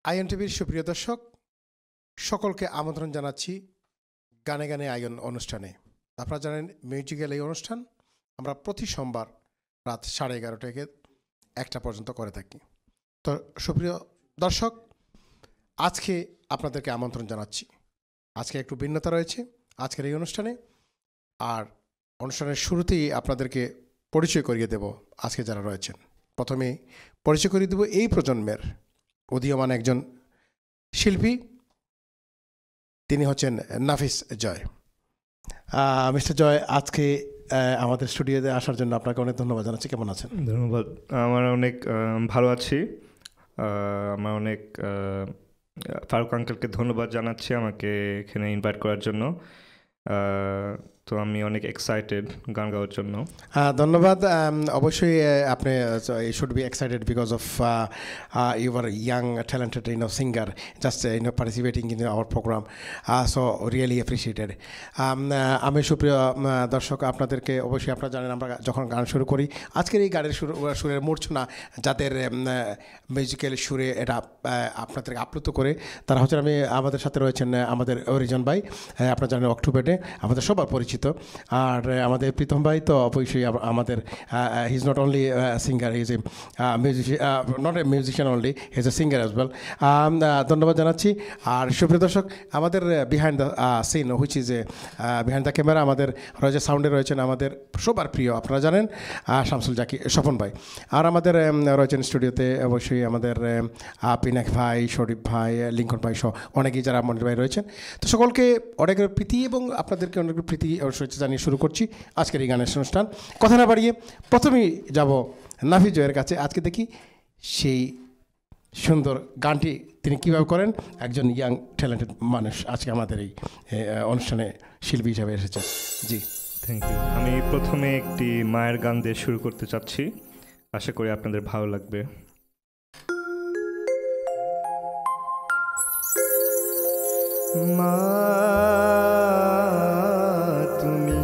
In টিভির সুপ্রিয় দর্শক সকলকে আমন্ত্রণ জানাচ্ছি গানে গানে আইএন অনুষ্ঠানে। আপনারা জানেন মিউজিক্যাল এই অনুষ্ঠান আমরা প্রতি সোমবার রাত 11:30 থেকে 1টা পর্যন্ত করে থাকি। তো সুপ্রিয় দর্শক, আজকে আপনাদেরকে আমন্ত্রণ জানাচ্ছি। আজকে একটু ভিন্নতা রয়েছে আজকের এই অনুষ্ঠানে। আর অনুষ্ঠানের শুরুতেই আপনাদেরকে পরিচয় করিয়ে দেব আজকে যারা রয়েছেন। প্রথমে পরিচয় করিয়ে দেব এই প্রজন্মের উদীয়মান একজন শিল্পী, তিনি হচ্ছেন নাফিস জয়। মিস্টার জয়, আজকে আমাদের স্টুডিওতে আসার জন্য আপনাকে অনেক ধন্যবাদ জানাচ্ছি। কেমন আছেন? ধন্যবাদ, আমার অনেক ভালো আছি। আমার অনেক ফারুক আঙ্কেলকে ধন্যবাদ জানাচ্ছি আমাকে এখানে ইনভাইট করার জন্য। তো আমি অনেক এক্সাইটেড গান গাওয়ার জন্য। ধন্যবাদ। অবশ্যই আপনি should be excited because of you are young talented singer just participating in our program, so really appreciated. আমি সুপ্রিয় দর্শক, আপনাদেরকে অবশ্যই আপনারা জানেন আমরা যখন গান শুরু করি, আজকের এই গানের সুরের মূর্ছনা যাদের মিউজিক্যাল সুরে এটা আপনাদেরকে আপ্লুত করে, তারা হচ্ছেন আমাদের সাথে রয়েছেন আমাদের অরিজন ভাই, আপনারা জানেন অক্টোবরে আমাদের সবার পরিচিত। আর আমাদের প্রীতম ভাই তো অবশ্যই আমাদের he is not only singer, he is a not a musician only, he is a singer as well. ধন্যবাদ জানাচ্ছি। আর সুপ্রিয় দর্শক, আমাদের behind the scene which is a behind the camera আমাদের রয়েছে, সাউন্ডে রয়েছেন আমাদের সবার প্রিয়, আপনারা জানেন, শামসুল জাকি স্বপন ভাই। আর আমাদের রয়েছেন স্টুডিওতে অবশ্যই আমাদের পিনাক ভাই, শরীফ ভাই, লিঙ্কন ভাই সহ অনেকেই যারা মনির ভাই রয়েছেন। তো সকলকে অনেক প্রীতি এবং আপনাদেরকে অনেক প্রীতি জানিয়ে শুরু করছি আজকের এই গানের অনুষ্ঠান। কথা না বাড়িয়ে প্রথমেই যাব নাফিস জয়ের কাছে। আজকে দেখি সেই সুন্দর গানটি তিনি কীভাবে করেন। একজন ইয়াং ট্যালেন্টেড মানুষ আজকে আমাদের এই অনুষ্ঠানে শিল্পী হিসাবে এসেছেন। জি, থ্যাংক ইউ। আমি প্রথমে একটি মায়ের গান দিয়ে শুরু করতে চাচ্ছি, আশা করি আপনাদের ভালো লাগবে। মা তুমি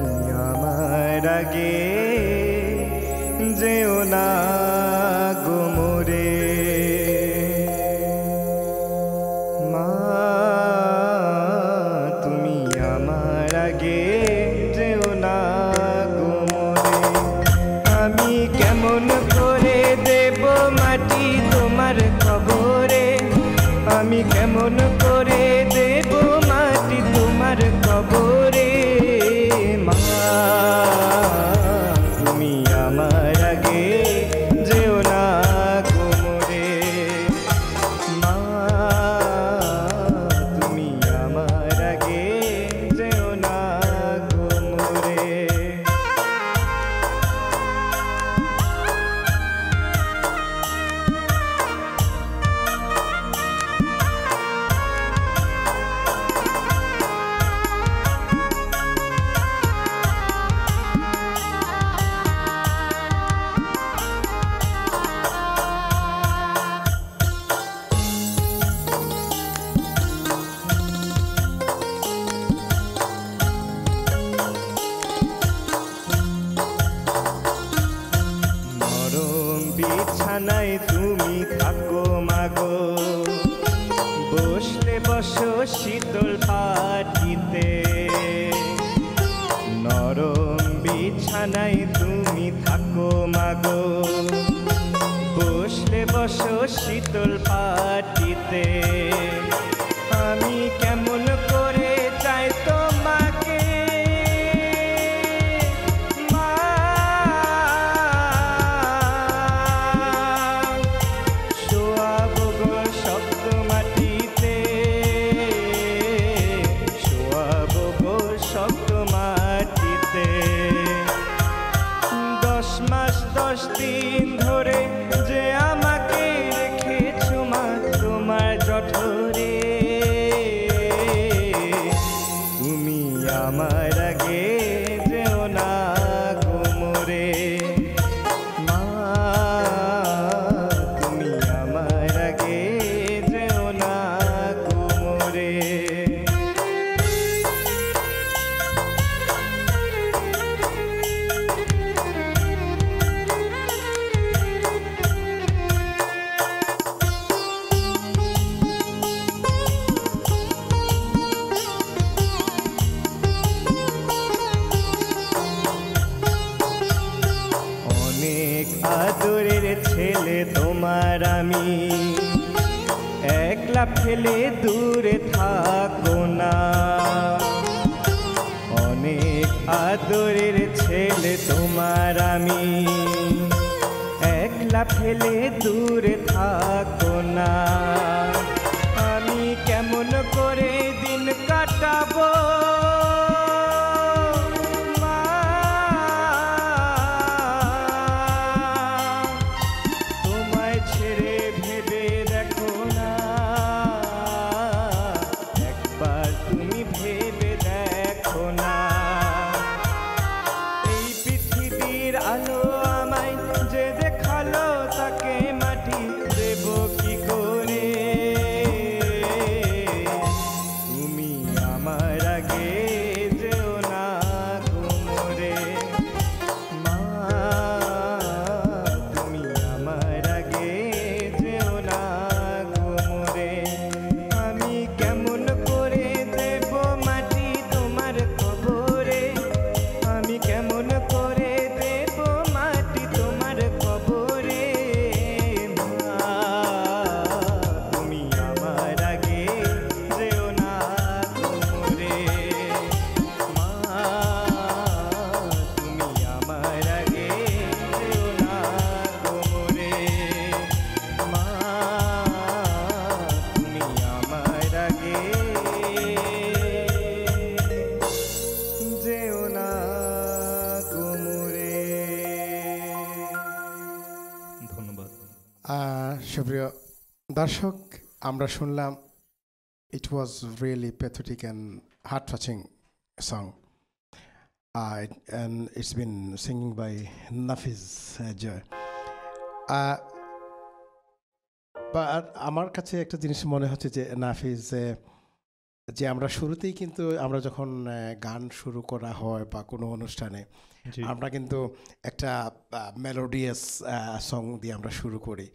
আমার আগে যেও না গো মোরে, মা তুমি আমার আগে যেও না গো মোরে। আমি কেমন করে দেব মাটি তোমার কবরে, আমি কেমন করে দেব মাটি তোমার কবরে। মা তুমি আমার আগে যেও না গো মোরে, মা তুমি আমার আগে যেও না গো মোরে। বিছানায় তুমি থাকো মাগো, বসলে বসো শীতল পাটিতে। নরম বিছানায় তুমি থাকো মাগো, বসলে বসো শীতল পাটিতে। আমি কেমন করে চাই তোমাকে মা, শোয়াবো গো শক্ত মাটিতে, শোয়াবো গো শক্ত মাটিতে। 10 মাস 10 দিন ধরে যে আমাকে রেখেছো মা তোমার জঠরে, ছেলে তোমার আমি, একলা ফেলে দূরে থাকো না। অনেক আদরের ছেলে তোমার আমি, একলা ফেলে দূরে থাকো না। আমি কেমন করে দিন কাটাবো মা, তোমায় ছেড়ে ভেবে দেখো না, একবার তুমি ভেবে দেখো না। এই পৃথিবীর আলো আমায় যে দেখালো, তাকে মাটি দেব কি করে? তুমি আমার আগে যেও না কোমরে মা, তুমি আমার আগে যেও না কোমরে। আমি কেমন করে দেব মাটি তোমার কবরে, আমি কেমন করে দেব মাটি তোমার কবরে মা, তুমি আমার আগে যেও না কোমরে মা, তুমি আমার আগে যেও না কোমরে মা, তুমি আমার আগে যেও না কোমরে। ধন্যবাদ। সুপ্রিয় দর্শক, আমরা শুনলাম it was really pathetic and heart-touching song, and it's been singing by Nafiz Joy. But আমার কাছে একটা জিনিস মনে হচ্ছে যে নাফিজ, যে আমরা শুরুতেই কিন্তু আমরা যখন গান শুরু করা হয় বা কোনো অনুষ্ঠানে, জি, আমরা কিন্তু একটা মেলোডিয়াস সং দিয়ে আমরা শুরু করি,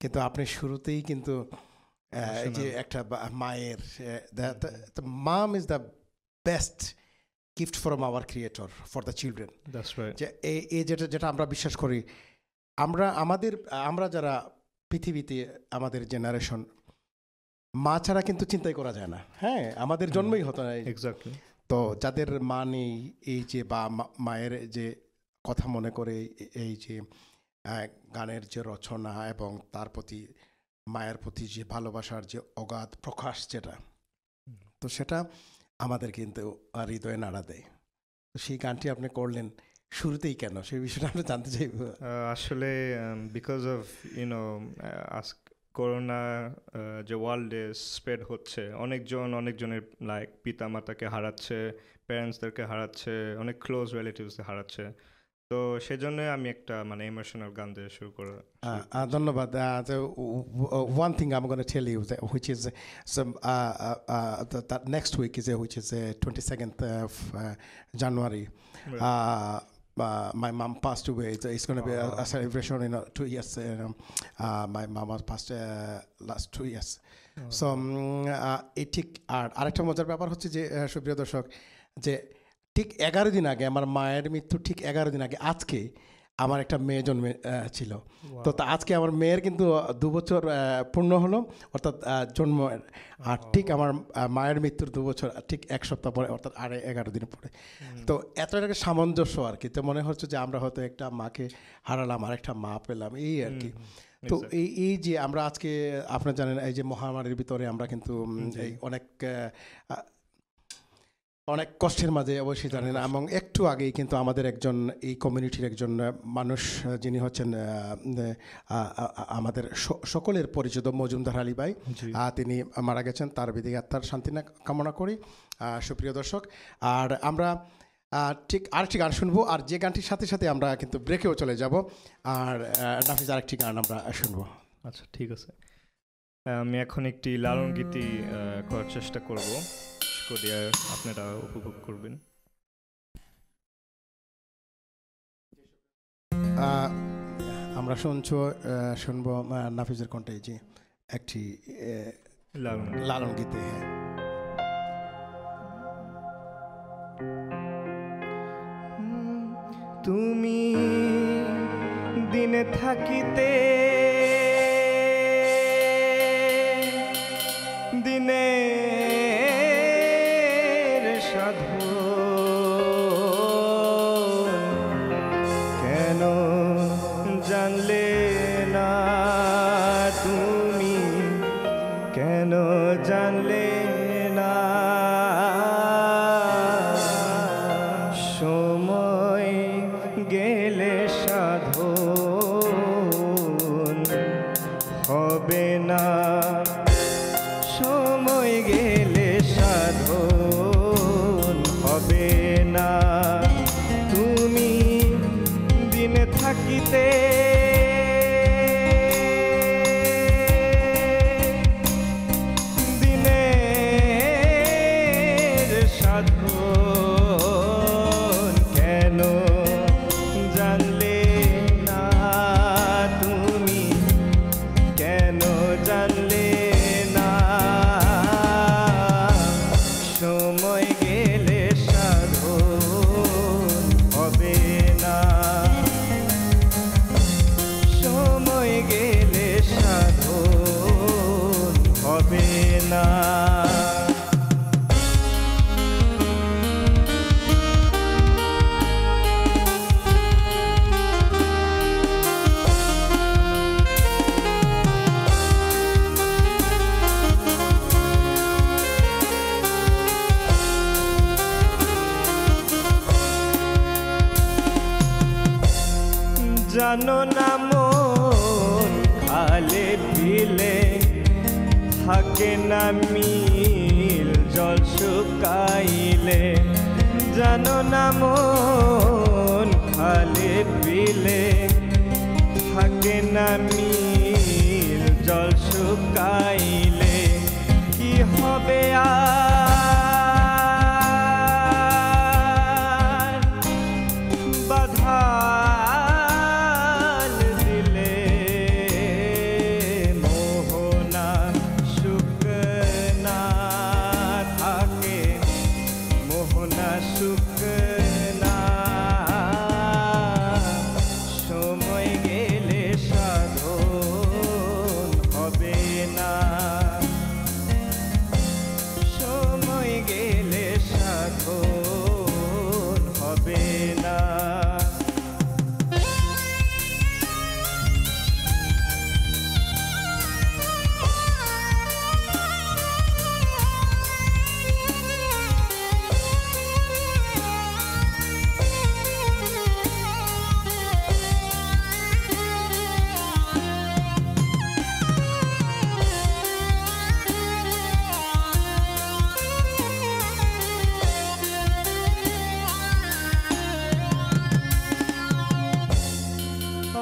কিন্তু আপনি শুরুতেই কিন্তু এই যে একটা মায়ের, mom is the best gift from our creator for the children. That's right. যে এই যেটা আমরা বিশ্বাস করি, আমরা যারা পৃথিবীতে, আমাদের জেনারেশন, মা ছাড়া কিন্তু চিন্তাই করা যায় না। হ্যাঁ, আমাদের জন্মই হতো না। এক্স্যাক্টলি। তো যাদের মা নেই, এই যে বা মায়ের যে কথা মনে করে এই যে গানের যে রচনা এবং তার প্রতি মায়ের প্রতি যে ভালোবাসার যে অগাধ প্রকাশ, যেটা, তো সেটা আমাদের কিন্তু হৃদয়ে নাড়া দেয়। তো সেই গানটি আপনি করলেন শুরুতেই কেন, সেই বিষয়টা আমরা জানতে চাইব। আসলে বিকজ অফ করোনা যে ওয়ার্ল্ডে স্প্রেড হচ্ছে, অনেকজনের লাইক পিতা মাতাকে হারাচ্ছে, প্যারেন্টসদেরকে হারাচ্ছে, অনেক ক্লোজ রিলেটিভসকে হারাচ্ছে। তো সেজন্য আমি একটা মানে ইমোশনাল গান দিয়ে শুরু করা। ধন্যবাদ। One thing I'm going to tell you, which is that next week is which is 22nd of January. My mom passed away. It's going to be a celebration in 2 years. My mom was passed last 2 years. So এই ঠিক আরেকটা মজার ব্যাপার হচ্ছে যে সুপ্রিয় দর্শক, যে ঠিক 11 দিন আগে, আমার মায়ের মৃত্যু ঠিক 11 দিন আগে আজকে আমার একটা মেয়ে জন্মে ছিল। তো আজকে আমার মেয়ের কিন্তু 2 বছর পূর্ণ হলো, অর্থাৎ জন্ম। আর ঠিক আমার মায়ের মৃত্যুর 2 বছর ঠিক 1 সপ্তাহ পরে, অর্থাৎ 11 দিন পরে। তো এত একটা সামঞ্জস্য আর কি। তো মনে হচ্ছে যে আমরা হয়তো একটা মাকে হারালাম আর একটা মা পেলাম, এই আর কি। তো এই যে আমরা আজকে, আপনারা জানেন, এই যে মহামারীর ভিতরে আমরা কিন্তু এই অনেক কষ্টের মাঝে অবশ্যই জানেন। এবং একটু আগেই কিন্তু আমাদের একজন, এই কমিউনিটির একজন মানুষ, যিনি হচ্ছেন আমাদের সকলের পরিচিত মজুমদার আলী ভাই, তিনি মারা গেছেন। তার বিধি আত্মার শান্তি কামনা করি সুপ্রিয় দর্শক। আর আমরা ঠিক আরেকটি গান শুনবো, আর যে গানটির সাথে সাথে আমরা কিন্তু ব্রেকেও চলে যাব। আর নাফিজ আরেকটি গান আমরা শুনবো। আচ্ছা, ঠিক আছে। আমি এখন একটি লালন গীতি করার চেষ্টা করব, আপনারা উপভোগ করবেন। আমরা শুনবো নাফিজের কণ্ঠে যে একটি লালন গীতে। হ্যাঁ, তুমি দিন থাকিতে দিনের সাধু কেন জানলে না তুমি কেন জানলে না সময় গেলে সাধন হবে না সময় গেলে সাধন হবে না তুমি দিন থাকিতে দিনের সাধন কেন জানলে না তুমি কেন জানলে না সময় গেলে সাধন হবে না সময় গেলে সাধন হবে না জানো না মন খালে বিলে থাকে না মিল জল শুকাইলে জানো না মন খালে বিলে থাকে না মিল জল শুকাইলে কি হবে আর বাধা সময় গেলে সাধন হবে না সময় গেলে সাধন হবে না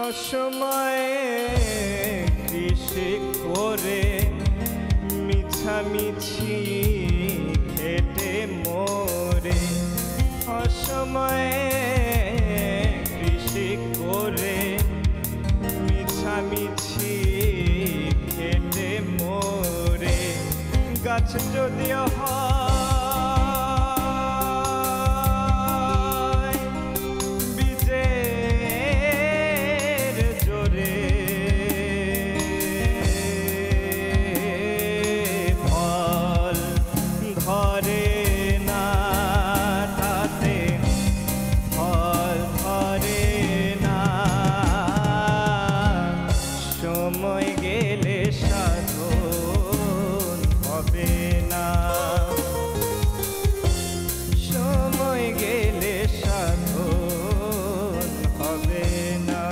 অসময়ে কৃষি করে মিছামিছি খেটে মোরে অসময়ে কৃষি করে মিছামিছি খেটে মোরে গাছ যদিও হয় বীজের জোরে ফল ধরে না তাতে ফল ধরে না সময় গেলে সাধন হবে না সময় গেলে সাধন হবে না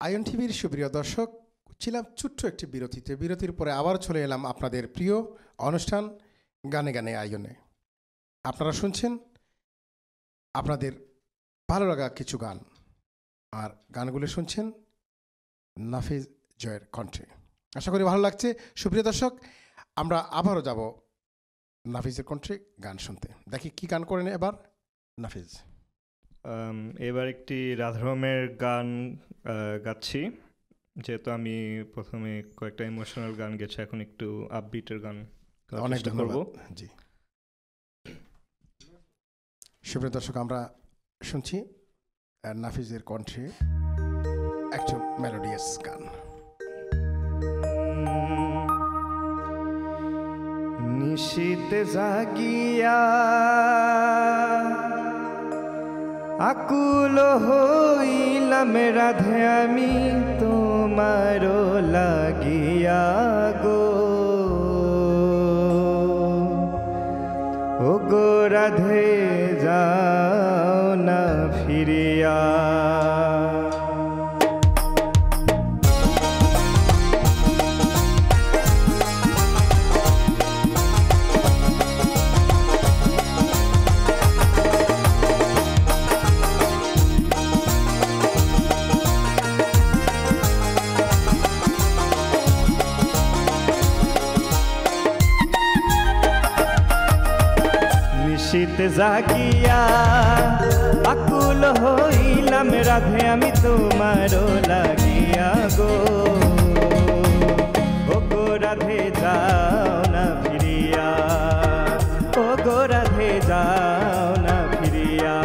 আয়ন টিভির সুপ্রিয় দর্শক, ছিলাম ছোট্ট একটি বিরতিতে। বিরতির পরে আবার চলে এলাম আপনাদের প্রিয় অনুষ্ঠান গানে গানে আয়নে। আপনারা শুনছেন আপনাদের ভালো লাগা কিছু গান। আর গানগুলো শুনছেন নাফিজ জয়ের কণ্ঠে। আশা করি ভালো লাগছে। সুপ্রিয় দর্শক, আমরা আবারও যাব নাফিজের কণ্ঠে গান শুনতে। দেখি কি গান করেন এবার নাফিজ। এবার একটি রাধারমের গান গাচ্ছি, যেহেতু আমি প্রথমে কয়েকটা ইমোশনাল গান গেছি, এখন একটু আপবিটের গান অনেক ধন্যবাদ। জি, সুপ্রিয় দর্শক, আমরা শুনছি নাফিজের কণ্ঠে একটু মেলোডিয়াস গান। নিশীতে জাগিয়া আকুল হইলাম রাধে আমি তোমারও লাগিয়া গো, ও গো রাধে যাও না ফিরিয়া। নিশীতে জাগিয়া আকুল হইলাম রাধে আমি তোমারও লাগিয়া গো, ও গো রাধে যাও না ফিরিয়া, ও গো রাধে যাও না ফিরিয়া।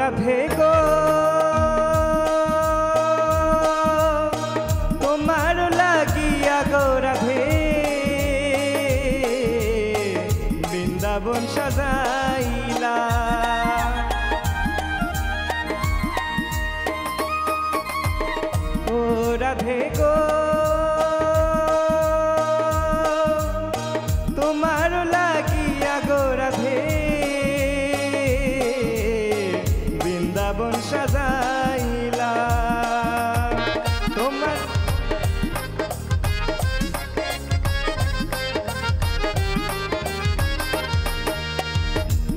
রাধে গো তোমার লাগিয়া গো রাধে বৃন্দাবন সাজাইলা, ও রাধে গো তোমার লাগিয়া গো রাধে বৃন্দাবন সাজাইলা।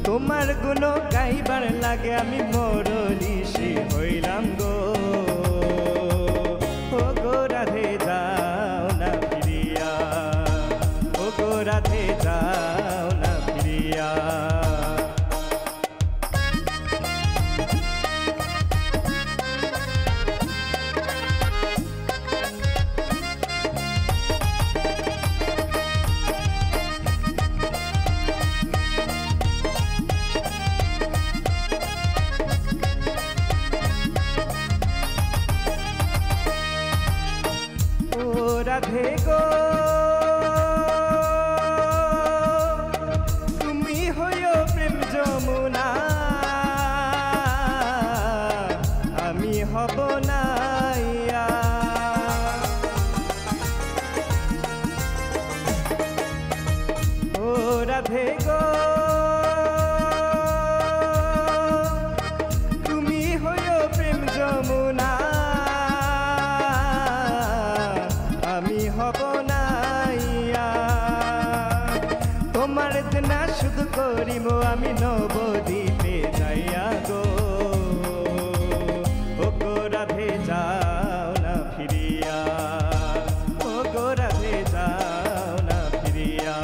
তোমার গুণ গাইবার লাগে আমি মরলিশি হইলাম গো, ও গো রাধে যাও না ফিরিয়া, ও গো রাধে যাও না ফিরিয়া। রাধে গো তুমি হইও প্রেম যমুনা, আমি হব নাইয়া, ও রাধে গো তুমি হইও প্রেম যমুনা, আমি হব নাইয়া। তোমার না শুধু করিব আমি নবদ্বীপে যাইয়া গো, ও গো রাধে যাও না ফিরিয়া, ও গো রাধে যাও না ফিরিয়া।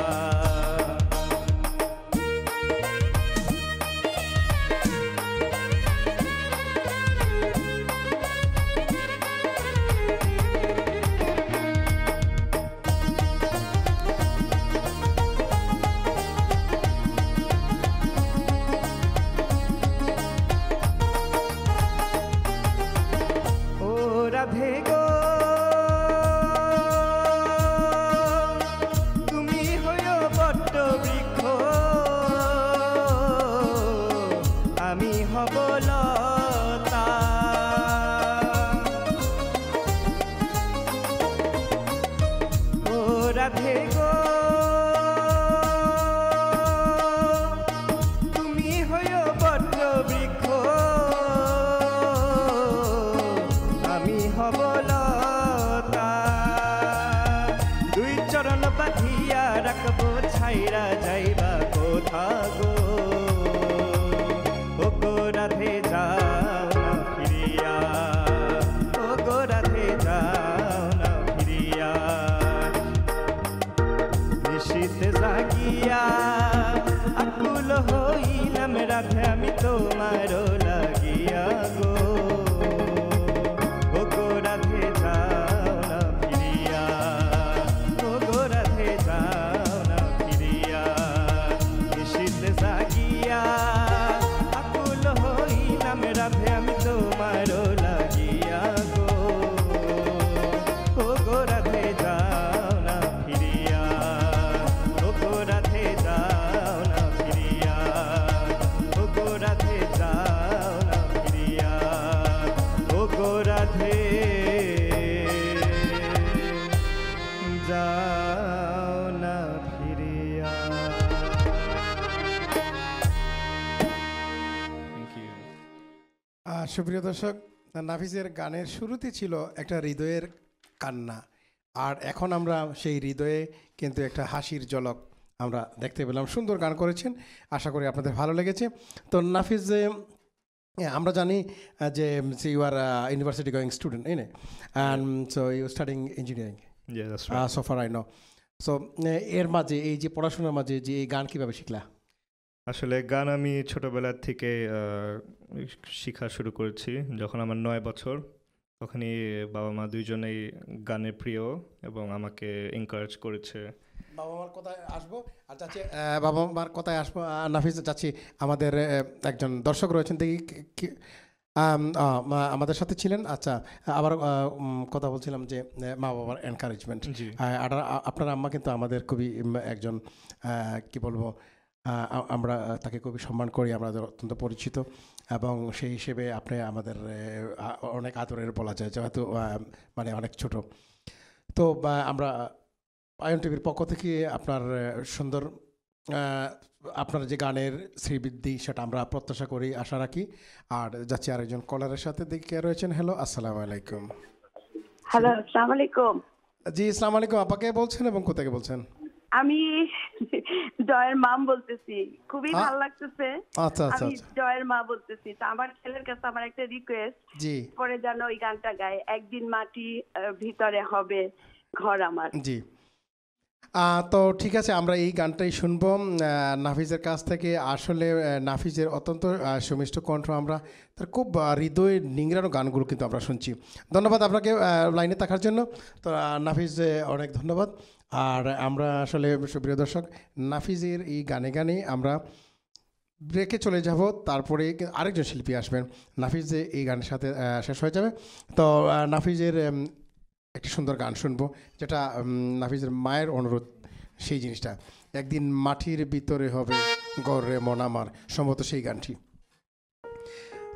সুপ্রিয় দর্শক, নাফিজের গানের শুরুতে ছিল একটা হৃদয়ের কান্না, আর এখন আমরা সেই হৃদয়ে কিন্তু একটা হাসির ঝলক আমরা দেখতে পেলাম। সুন্দর গান করেছেন, আশা করি আপনাদের ভালো লেগেছে। তো নাফিজ, আমরা জানি যে you are university going student, এই and so you studying engineering, so far I know. So এর মাঝে, এই যে পড়াশোনার মাঝে যে এই গান কীভাবে শিখলা? আসলে গান আমি ছোটোবেলার থেকে শেখা শুরু করেছি যখন আমার 9 বছর। তখনই বাবা মা দুইজনেই গানের প্রিয় এবং আমাকে এনকারেজ করেছে। বাবা মার কথায় আসবো, আর যাচ্ছি বাবা মার কথায় আসবো। নাফিজ, যাচ্ছি আমাদের একজন দর্শক রয়েছেন, দেখি আমাদের সাথে ছিলেন। আচ্ছা, আবার কথা বলছিলাম যে মা বাবার এনকারেজমেন্ট। আপনার আম্মা কিন্তু আমাদের খুবই একজন কি বলবো, আমরা তাকে খুবই সম্মান করি, আমাদের অত্যন্ত পরিচিত, এবং সেই হিসেবে আপনি আমাদের অনেক আদরের বলা যায়, যেহেতু মানে অনেক ছোট। তো আমরা আয়ন টিভির পক্ষ থেকে আপনার সুন্দর আপনার যে গানের শ্রীবৃদ্ধি সেটা আমরা প্রত্যাশা করি, আশা রাখি। আর যাচ্ছি আরেকজন কলারের সাথে, দেখি কে রয়েছেন। হ্যালো, আসসালামু আলাইকুম। হ্যালো, আসসালামু আলাইকুম। জি, আসসালামু আলাইকুম। আপাকে বলছেন এবং কোথা থেকে বলছেন? আমি জয়ের মা বলতেছি, খুবই ভালো লাগতেছে। আচ্ছা আচ্ছা, আমি জয়ের মা বলতেছি। তো আমার ছেলের কাছে আমার একটা রিকোয়েস্ট, জি, পরে যেন ওই গানটা গায়, একদিন মাটি ভিতরে হবে ঘর আমার। জি। তো ঠিক আছে, আমরা এই গানটাই শুনবো নাফিজের কাছ থেকে। আসলে নাফিজের অত্যন্ত সুমিষ্ট কণ্ঠ, আমরা তার খুব হৃদয় নিংড়ানো গানগুলো কিন্তু আমরা শুনছি। ধন্যবাদ আপনাকে লাইনে থাকার জন্য। তো নাফিজ, অনেক ধন্যবাদ। আর আমরা আসলে সুপ্রিয় দর্শক, নাফিজের এই গানে গানে আমরা ব্রেকে চলে যাব, তারপরে আরেকজন শিল্পী আসবেন। নাফিজ এই গানের সাথে শেষ হয়ে যাবে। তো নাফিজের একটি সুন্দর গান শুনবো, যেটা নাফিজের মায়ের অনুরোধ, সেই জিনিসটা, একদিন মাটির ভিতরে হবে গড়ে মন আমার, সম্ভবত সেই গানটি।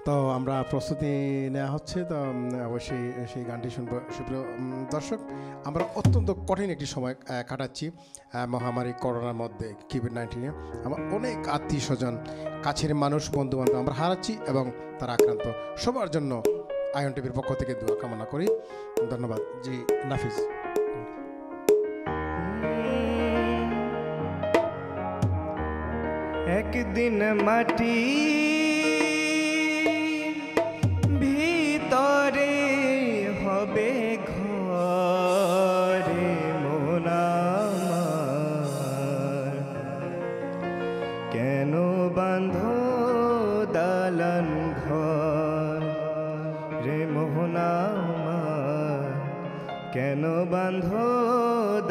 তো আমরা প্রস্তুতি নেওয়া হচ্ছে, তো অবশ্যই সেই গানটি শুনবো। সুপ্রিয় দর্শক, আমরা অত্যন্ত কঠিন একটি সময় কাটাচ্ছি মহামারী করোনার মধ্যে, কোভিড-19-এ। আমার অনেক আত্মীয় স্বজন, কাছের মানুষ, বন্ধু বান্ধব আমরা হারাচ্ছি, এবং তারা আক্রান্ত। সবার জন্য আয়ন টিভির পক্ষ থেকে দোয়া কামনা করি। ধন্যবাদ। জি, নাফিজ। একদিন মাটি ভিতরে হবে ঘরে মন আমার, কেন বাঁধ দালান ঘর রে মোহন আমার, কেন বাঁধ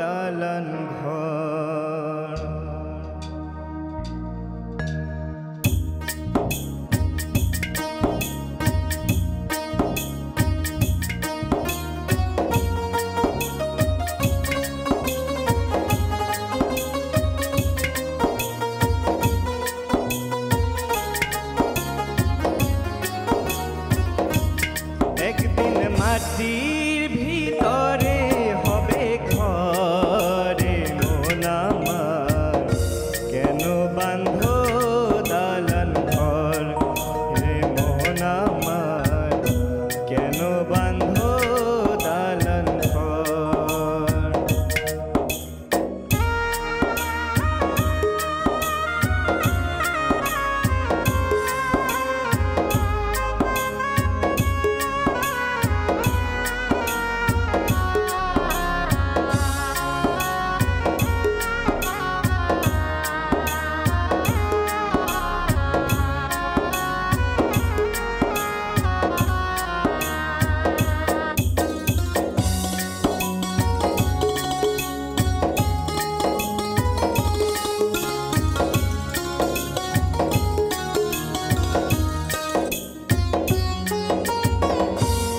দালান ঘর। একদিন মাটির ভিতরে হবে ঘরে মন আমার, কেন বাঁধ দালান ঘর রে মন আমার, কেন বাঁধ দালান ঘর।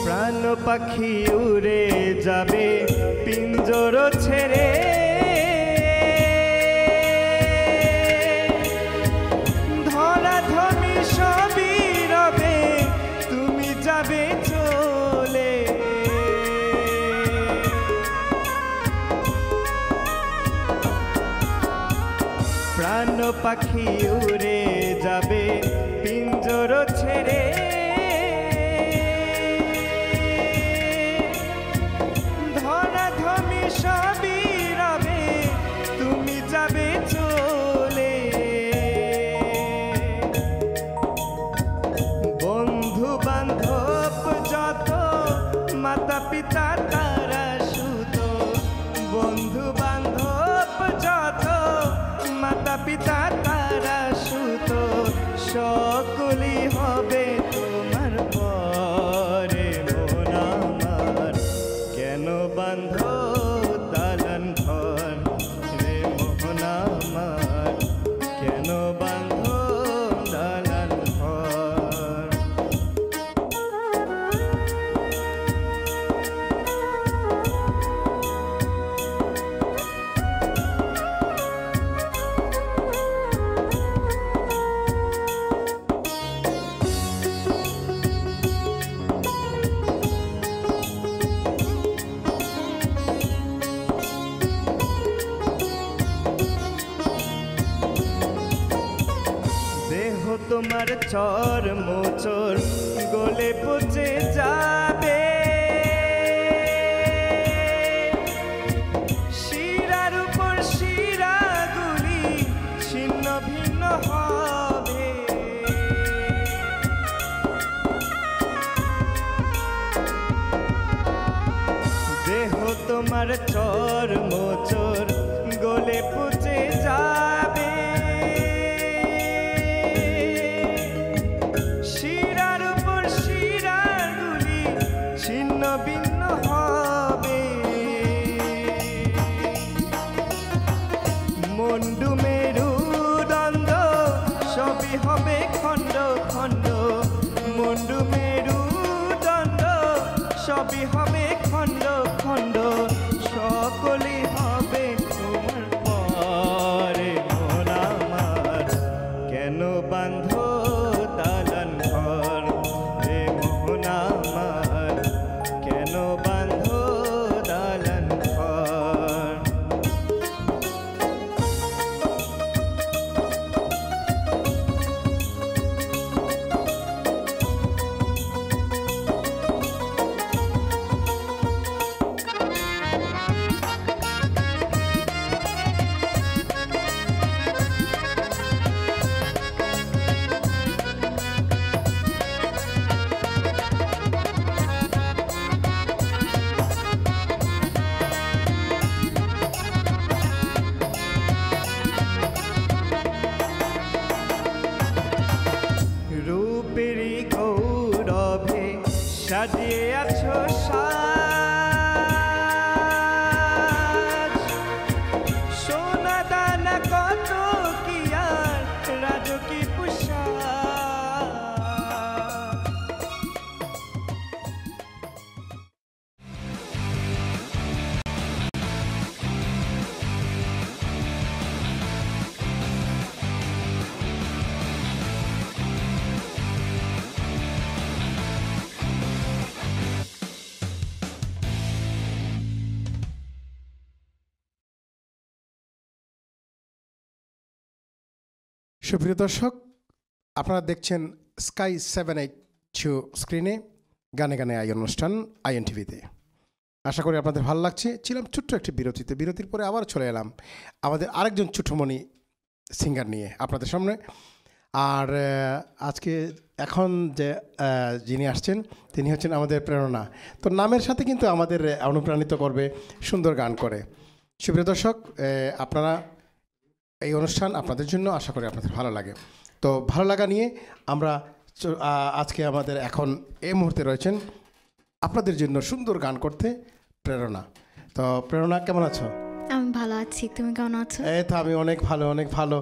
প্রাণ পাখি উড়ে যাবে পিঞ্জর ছেড়ে, ধরাধমি সবই রবে তুমি যাবে চলে। প্রাণ পাখি উড়ে যাবে পিঞ্জর ছেড়ে, বান্ধ দালান ঘর রে মোহন আমার, কেন বান্ধ দালান ঘর। দেহ তোমার চর মোচর গলে পচে যাবে, শিরার উপর শিরাগুলি ছিন্ন ভিন্ন হবে। দেহ তোমার চর মোচর গলে পচে যাবে, শিরার উপর শিরাগুলি ছিন্ন ভিন্ন হবে। মন্ডু মেরু দ্বন্দ্ব সবই হবে খণ্ড খণ্ড, মন্ডু মেরু দ্বন্দ্ব সবই হবে খণ্ড খণ্ড, সকলে হবে তোমার পরে মন আমার, কেন বান্ধ দালান ঘর রে মোহন আমার, কেন বান্ধ দালান ঘর। রূপেরই গৌরবে সাজিয়ে আছো সাজ, সোনা দানা কত কি আর রাজকী পোশাক। সুপ্রিয় দর্শক, আপনারা দেখছেন স্কাই 782 স্ক্রিনে গানে গানে আই অনুষ্ঠান আইএন টিভিতে। আশা করি আপনাদের ভালো লাগছে। ছিলাম ছোট্ট একটি বিরতিতে, বিরতির পরে আবার চলে এলাম আমাদের আরেকজন ছোট্টমণি সিঙ্গার নিয়ে আপনাদের সামনে। আর আজকে এখন যে যিনি আসছেন তিনি হচ্ছেন আমাদের প্রেরণা। তো নামের সাথে কিন্তু আমাদের অনুপ্রাণিত করবে, সুন্দর গান করে। সুপ্রিয় দর্শক, আপনারা এই অনুষ্ঠান আপনাদের জন্য, আশা করি আপনাদের ভালো লাগে। তো ভালো লাগা নিয়ে আমরা আজকে আমাদের এখন এই মুহূর্তে রয়েছেন আপনাদের জন্য সুন্দর গান করতে প্রেরণা। তো প্রেরণা, কেমন আছো? আমি ভালো আছি, তুমি কেমন আছো? এই তো আমি অনেক ভালো, অনেক ভালো।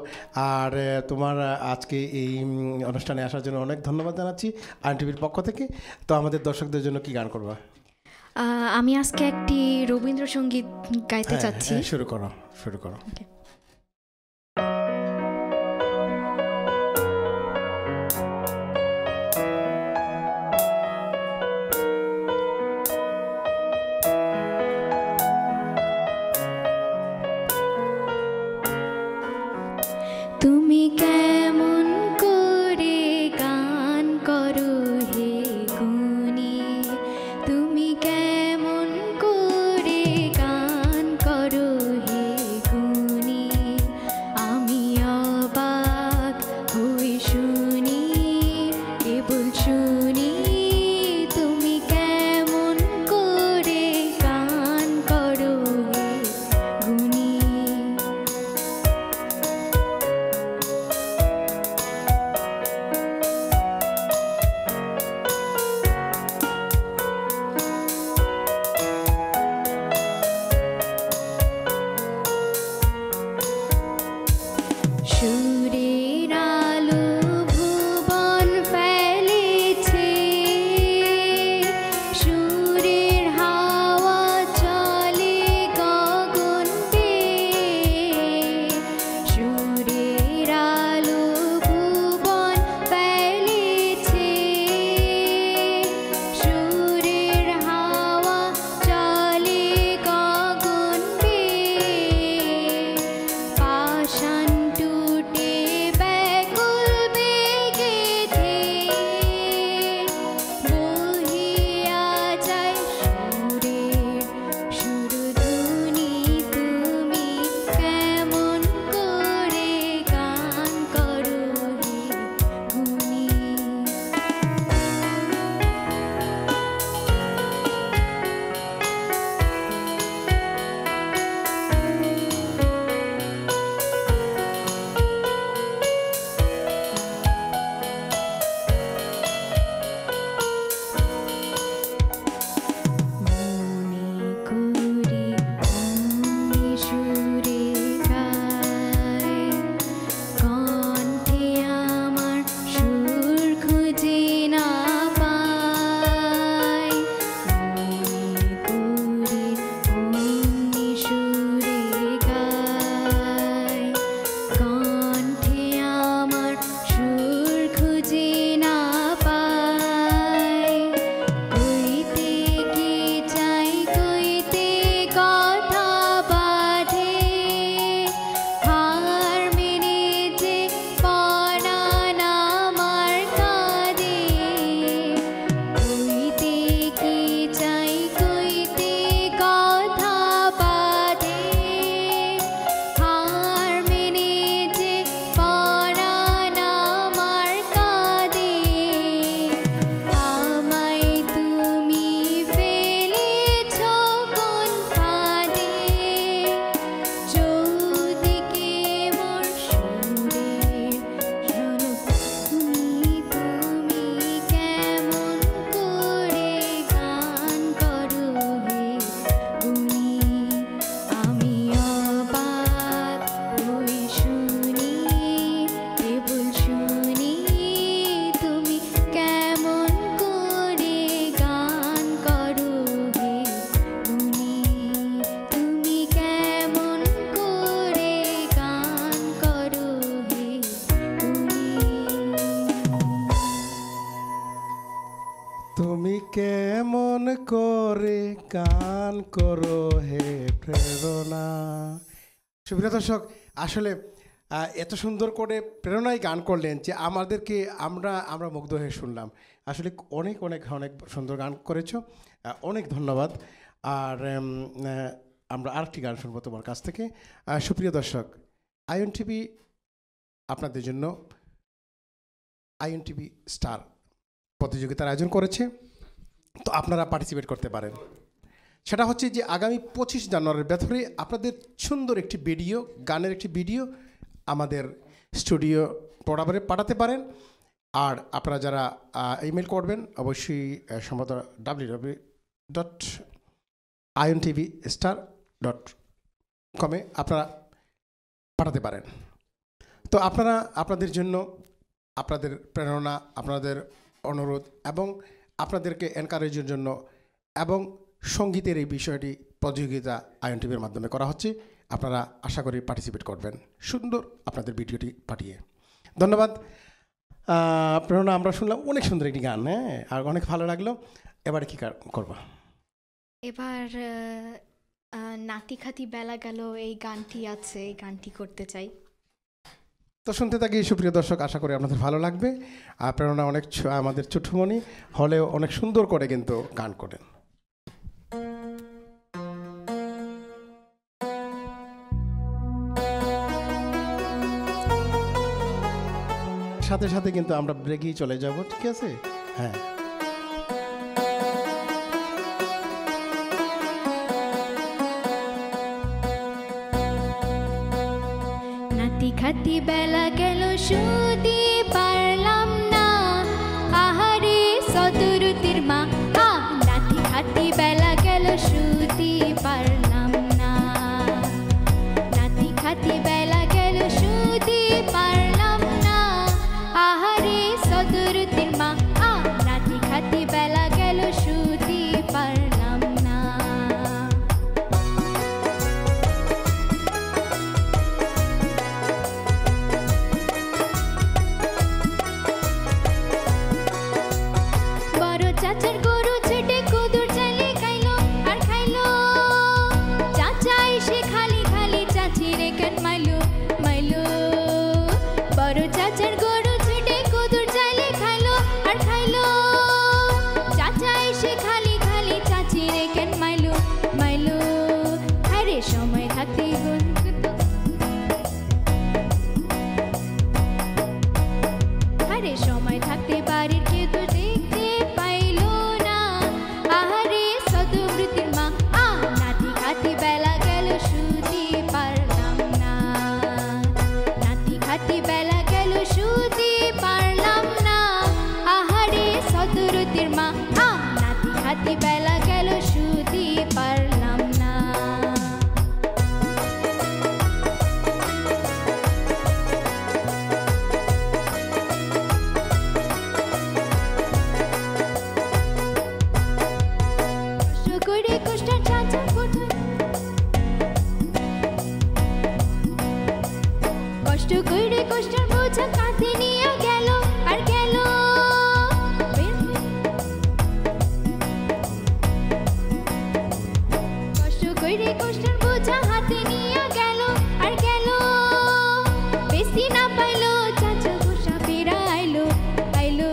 আর তোমার আজকে এই অনুষ্ঠানে আসার জন্য অনেক ধন্যবাদ জানাচ্ছি আইএন টিভির পক্ষ থেকে। তো আমাদের দর্শকদের জন্য কি গান করবা? আমি আজকে একটি রবীন্দ্রসঙ্গীত গাইতে চাচ্ছি। শুরু করো, শুরু করো। তুমি কেমন করে গান করো হে গুণী, তুমি কেমন করে গান করো হে গুণী, গান করো হে প্রেরণা। সুপ্রিয় দর্শক, আসলে এত সুন্দর করে প্রেরণায় গান করলেন যে আমাদেরকে আমরা মুগ্ধ হয়ে শুনলাম। আসলে অনেক অনেক অনেক সুন্দর গান করেছো, অনেক ধন্যবাদ। আর আমরা আরেকটি গান শুনবো তোমার কাছ থেকে। সুপ্রিয় দর্শক, আইএন টিভি আপনাদের জন্য আইএন টিভি স্টার প্রতিযোগিতার আয়োজন করেছে, তো আপনারা পার্টিসিপেট করতে পারেন। সেটা হচ্ছে যে আগামী 25 জানুয়ারির ভেতরে আপনাদের সুন্দর একটি ভিডিও, গানের একটি ভিডিও আমাদের স্টুডিও প্রোগ্রামে পাঠাতে পারেন। আর আপনারা যারা ইমেল করবেন অবশ্যই সম্ভবত www.iontv.com আপনারা পাঠাতে পারেন। তো আপনারা আপনাদের জন্য আপনাদের প্রেরণা, আপনাদের অনুরোধ এবং আপনাদেরকে এনকারেজের জন্য এবং সঙ্গীতের এই বিষয়টি প্রতিযোগিতা আইএন টিভির মাধ্যমে করা হচ্ছে। আপনারা আশা করি পার্টিসিপেট করবেন সুন্দর আপনাদের ভিডিওটি পাঠিয়ে। ধন্যবাদ প্রেরণা। আমরা শুনলাম অনেক সুন্দর একটি গান, হ্যাঁ, আর অনেক ভালো লাগলো। এবারে কী করবো? এবার নাতি খাতি বেলা গেল এই গানটি আছে, এই গানটি করতে চাই। তো শুনতে থাকি সুপ্রিয় দর্শক, আশা করি আপনাদের ভালো লাগবে। আর প্রেরণা অনেক আমাদের ছোট্টমণি হলেও অনেক সুন্দর করে কিন্তু গান করেন। সাথে সাথে কিন্তু আমরা ব্রেকেই চলে যাব, ঠিক আছে? হ্যাঁ, নাতি খাতি বেলা গেল শুতে পারলাম না, আহারে সদরুতির মা। নাতি খাতি বেলা গেল শুতে পারলাম না, নাতি খাতি বেলা গেল শুতে পারলাম না, আহারে সদরুতির মা। নাতি খাতি বেলা গেল শুতে পারলাম না। বড় চাচার গরু ছেটে কুদুর চাইলে খাইলো আর খাইলো, চাচা এসে খালি খালি চাচি রে কেন মাইলো মাইলো। বড় চাচার গরু ছেটে কুদুর চাইলে খাইলো আর খাইলো, চাচা এসে খালি খালি চাচি রে কেন মাইলো মাইলো। আরে সময় থাকতে আরে সময় থাকতে বাড়ির কেউ তো দেখতে পাইলো না, আহারে সদবৃত্তির মা। নাতি খাতি বেলা গেল শুতে পারলাম না, নাতি খাতি বেলা গেল শুতে পারলাম না, আহারে সদরুতির মা। নাতি খাতি বেলা গেল শুতে পারলাম না। কষ্ট করে কষ্টের চাচা কোথায়, কষ্ট করে কষ্টের বোঝা কাঁধে নিয়ে গেল আর গেল, কষ্ট করে কষ্টের বোঝা হাতে নিয়ে গেল আর গেল, বেশি না পাইলো চাচা গোসা ফেরা আইলো আইলো।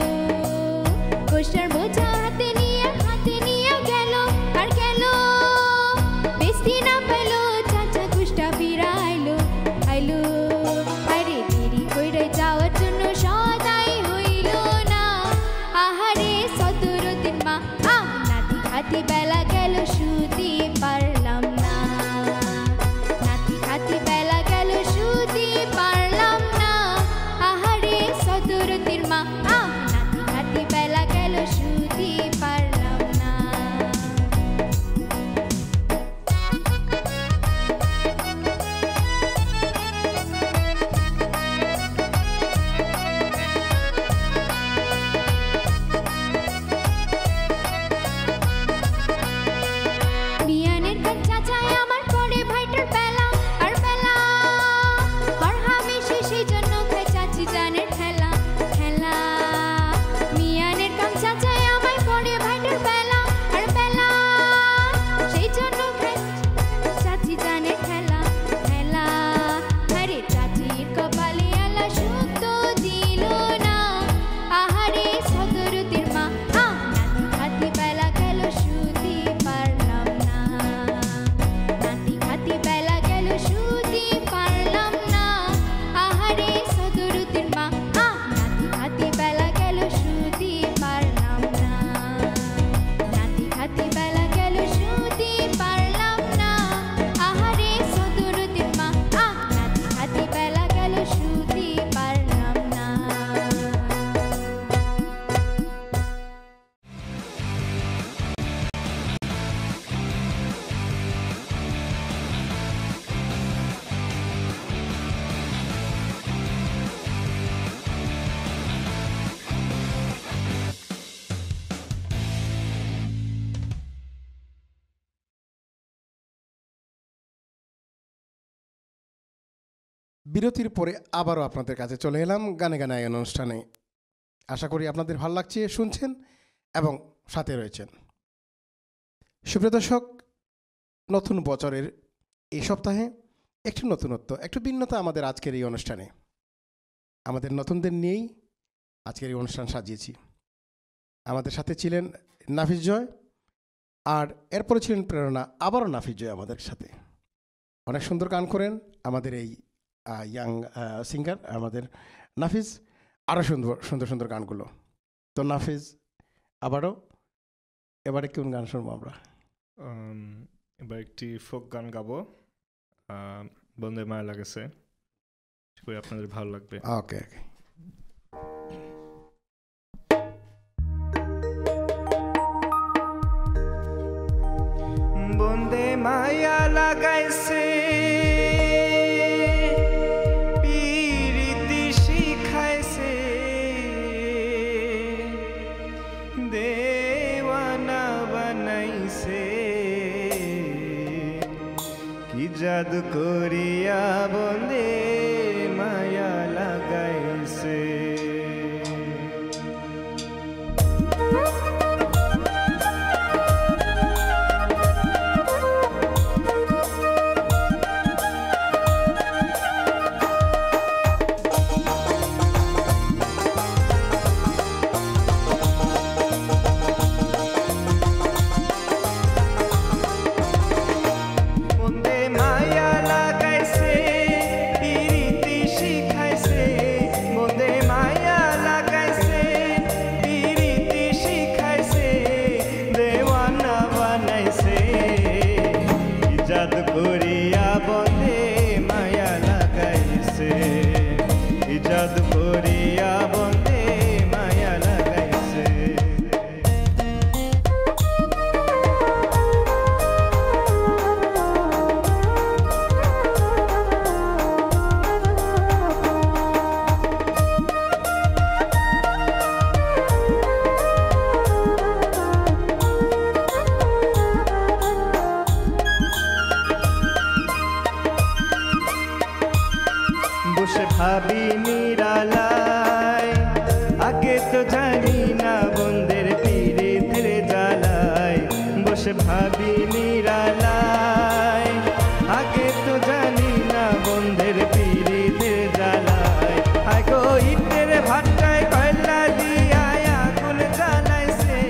কষ্টের বোঝা হাতে নিয়ে গেল আর গেল, বেশি না পাইলো চাচা গোসা ফেরা আইলো আইলো। আরে দেরি কইরে যাওয়ার জন্য সদাই হইল না, আহারে সদরুতির মা। নাতি খাতি বেলা গেল শুতে পারলাম না, নাতি খাতি বেলা গেল শুতে পারলাম না, আহারে সদরুতির মা। নাতি খাতি বেলা গেল শুতে পারলাম না। বিরতির পরে আবারও আপনাদের কাছে চলে এলাম গানে গানে আয়োজন অনুষ্ঠানে। আশা করি আপনাদের ভালো লাগছে, শুনছেন এবং সাথে রয়েছেন। সুপ্রিয় দর্শক, নতুন বছরের এই সপ্তাহে একটু নতুনত্ব, একটু ভিন্নতা আমাদের আজকের এই অনুষ্ঠানে। আমাদের নতুনদের নিয়েই আজকের এই অনুষ্ঠান সাজিয়েছি। আমাদের সাথে ছিলেন নাফিস জয়, আর এরপরে ছিলেন প্রেরণা, আবারও নাফিস জয় আমাদের সাথে। অনেক সুন্দর গান করেন আমাদের এই ইয়াং সিঙ্গার আমাদের নাফিস, আরও সুন্দর সুন্দর সুন্দর গানগুলো। তো নাফিস, আবারও এবারে কোন গান শুনবো আমরা? এবার একটি ফোক গান গাবো, বন্দে মায়া লাগেছে, আপনাদের ভালো লাগবে। ওকে ওকে। বন্দে মায়া লাগাইছে পিরিতি শিখাইছে দেওয়ানা বানাইছে কি জাদু করিয়া বন্দে মায়া লাগাইছে। ভাবি নিরালায় আগে তো জানি না বন্দের পীড়িতের জ্বালায়, বসে ভাবি নিরালায় আগে তো জানি না বন্দের পীড়িতের জ্বালায়। আগো ইটের ভাটায় কয়লা দিয়া আগুন জ্বালাইছে,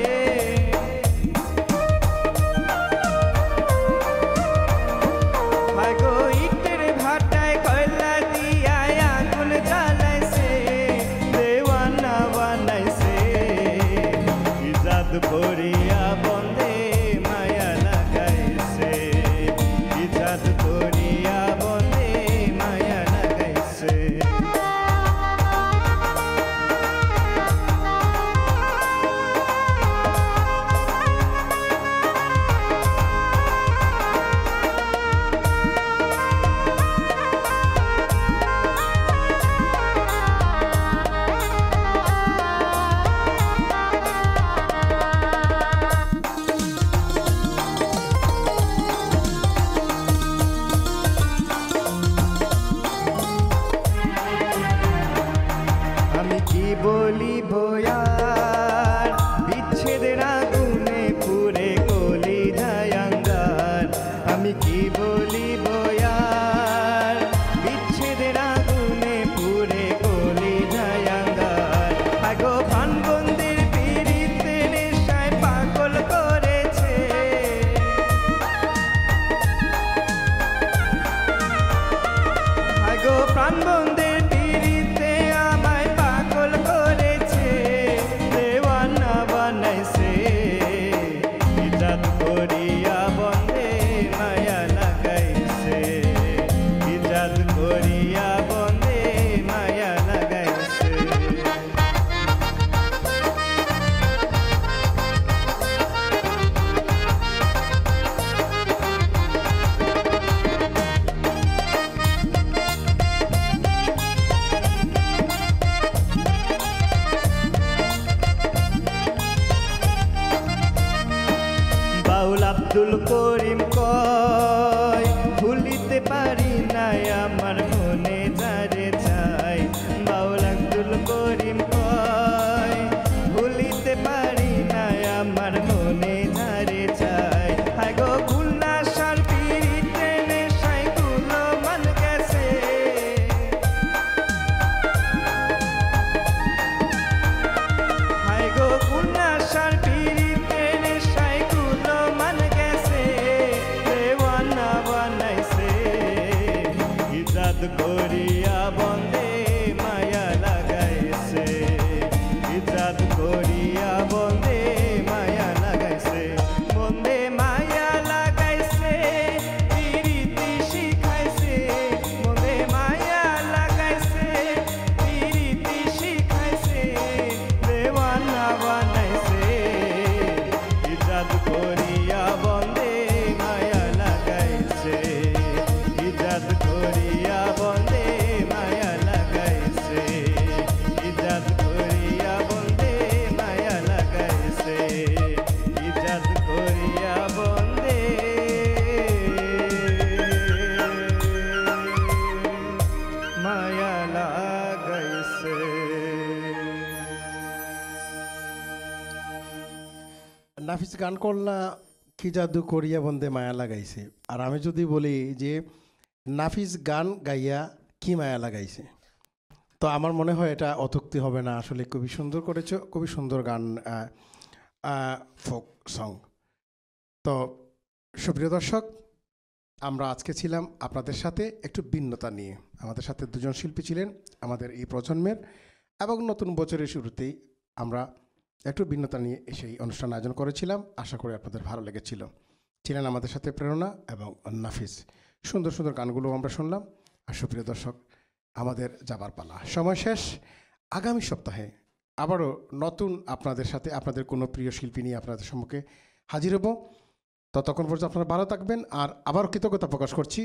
আগো ইটের ভাটায় কয়লা দিয়া আগুন জ্বালাইছে দেওয়ানা বানাইছে কি জাদু করিয়া বন্দে মায়া লাগাইছে, কি জাদু করিয়া বন্দে মায়া লাগাইছে। আমি কি বলি ভয়ার বিচ্ছেদের আগুনে পুরে কলি জায়াঙ্গার, আমি কি বলি ভয়ার বিচ্ছেদের আগুনে পুরে কলি জায়াঙ্গার। আগো প্রাণবন্দের পীড়িতে নেশায় পাগল করেছে, আগো প্রাণবন্দের পীড়িতে আমায় পাগল করেছে দেওয়ানা বানাইছে কি জাদু করিয়া বন্দে মায়া লাগাইছে, কি জাদু করিয়া বন্দে মায়া লাগাইছে। জাদু করিয়া বন্দে মায়া লাগাইছে কি জাদু করিয়া বন্দে মায়া লাগাইছে বন্দে মায়া লাগাইছে পিরিতি শিখাইছে বন্দে মায়া লাগাইছে পিরিতি শিখাইছে দেওয়ানা বানাইছে কি জাদু করিয়া বন্দে মায়া লাগাইছে কি জাদু করিয়া বন্দে মায়া লাগাইছে কি জাদু করিয়া বন্দে মায়া লাগাইছে কি জাদু করিয়া বন্দে মায়া লাগাইছে। নাফিস গান করলা কি জাদু করিয়া বন্দে মায়া লাগাইছে, আর আমি যদি বলি যে নাফিস গান গাইয়া কি মায়া লাগাইছে, তো আমার মনে হয় এটা অত্যুক্তি হবে না। আসলে খুবই সুন্দর করেছো, খুবই সুন্দর গান, ফোক সং। তো সুপ্রিয় দর্শক, আমরা আজকে ছিলাম আপনাদের সাথে একটু ভিন্নতা নিয়ে। আমাদের সাথে দুজন শিল্পী ছিলেন আমাদের এই প্রজন্মের, এবং নতুন বছরের শুরুতেই আমরা একটু ভিন্নতা নিয়ে সেই অনুষ্ঠান আয়োজন করেছিলাম। আশা করি আপনাদের ভালো লেগেছিল। ছিলেন আমাদের সাথে প্রেরণা এবং নাফিস। সুন্দর সুন্দর গানগুলো আমরা শুনলাম। আর সুপ্রিয় দর্শক, আমাদের যাবার পালা, সময় শেষ। আগামী সপ্তাহে আবারও নতুন আপনাদের সাথে আপনাদের কোনো প্রিয় শিল্পী নিয়ে আপনাদের সম্মুখে হাজির হব। ততক্ষণ পর্যন্ত আপনারা ভালো থাকবেন। আর আবারও কৃতজ্ঞতা প্রকাশ করছি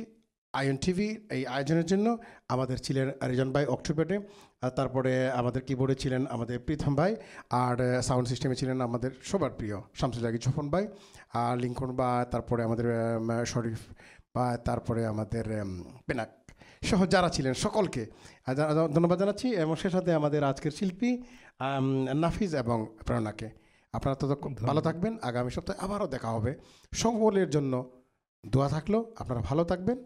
আইএন টিভি এই আয়োজনের জন্য। আমাদের ছিলেন রিজন ভাই অক্টোপেডে, তারপরে আমাদের কিবোর্ডে ছিলেন আমাদের প্রীতম ভাই, আর সাউন্ড সিস্টেমে ছিলেন আমাদের সবার প্রিয় শামসুজাগি ছোপন ভাই, আর লিঙ্কন বা, তারপরে আমাদের শরীফ বা, তারপরে আমাদের পেনাক সহ যারা ছিলেন সকলকে ধন্যবাদ জানাচ্ছি। এবং সে সাথে আমাদের আজকের শিল্পী নাফিস এবং প্রেরণাকে। আপনারা তো ভালো থাকবেন। আগামী সপ্তাহে আবারও দেখা হবে। সকলের জন্য দোয়া থাকলো, আপনারা ভালো থাকবেন।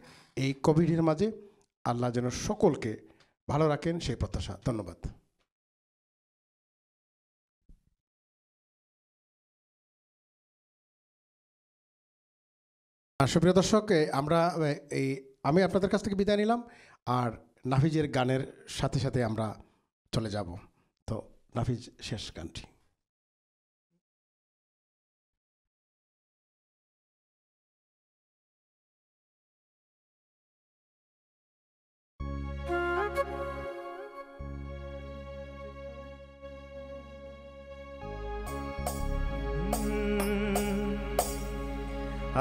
এই কোভিডের মাঝে আল্লাহ যেন সকলকে ভালো রাখেন সেই প্রত্যাশা। ধন্যবাদ। সুপ্রিয় দর্শক, আমি আপনাদের কাছ থেকে বিদায় নিলাম, আর নাফিজের গানের সাথে সাথে আমরা চলে যাব। তো নাফিজ, শেষ গানটি।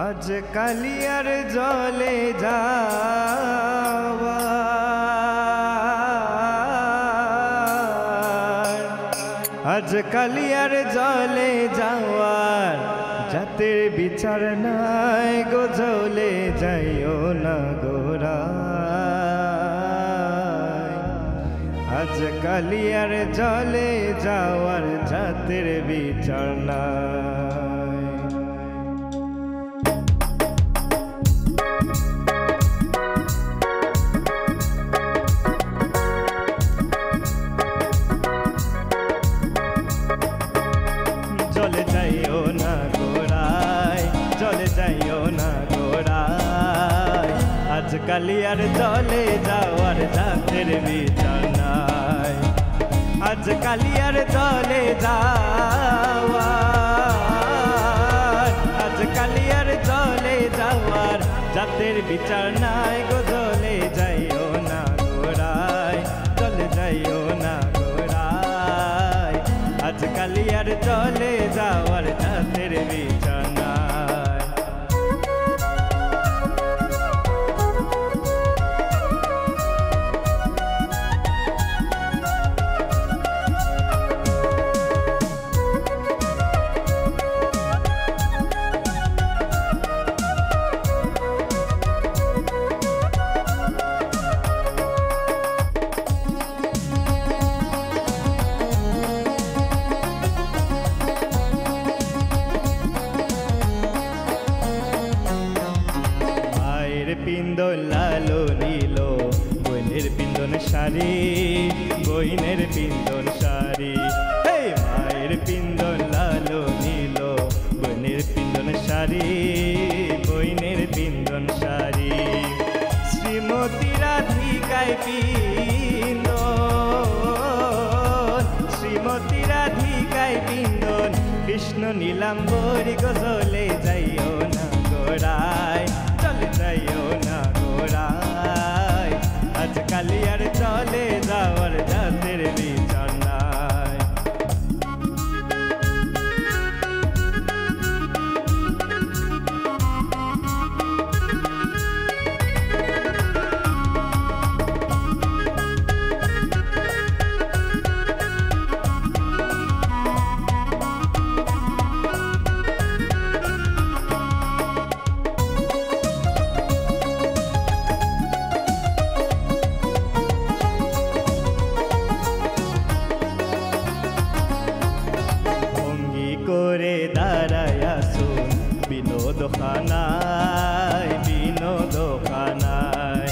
আজ কালিয়ার জলে যাওয়া আজ কালিয়ার জলে যাওয়ার জাতের বিচার নাই গো, জলে যাইও না গোরা। আজ কালিয়ার জলে যাওয়ার জাতের বিচার নাই। জলে যাইও না গোড়ায়, জলে যাইও না গোড়ায়, আজ কালিয়ার জলে যাওয়ার জাতের বিচার নাই। আজ কালিয়ার জলে যাওয়ার, আজ কালিয়ার জলে যাওয়ার জাতের বিচার নাই গো, জলে যাইও না গোড়ায়, জলে যাইও না গোড়ায়, আজ কালিয়ার জলে যাওয়ার জাতের বিচার নাই। পিন্দন লালো নীল, বইনের পিন্দন শাড়ি, বইনের পিন্দন শাড়ি, মায়ের পিন্দন লালো নীল, বইনের পিন্দন শাড়ি, বইনের পিন্দন শাড়ি। শ্রীমতী রাধিকা রাধিকায় পিন্দন শ্রীমতী রাধিকায় পিন্দন কৃষ্ণ নীলাম্বরী গজলে যাইও না গোড়ায় চলে যাইও না গোড়ায় আজকালি আর চলে যাওয়ার জাতের বিচার নাই করে দাঁড়ায় আসুন বিনোদখানায় বিনোদখানায়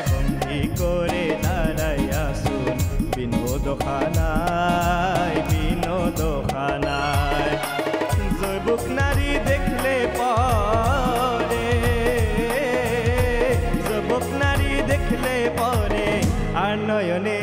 বন্দি করে দাঁড়ায় আসুন বিনোদখানায় বিনোদখানায় যুবক নারী দেখলে পরে যুবক নারী দেখলে পরে আর নয়নে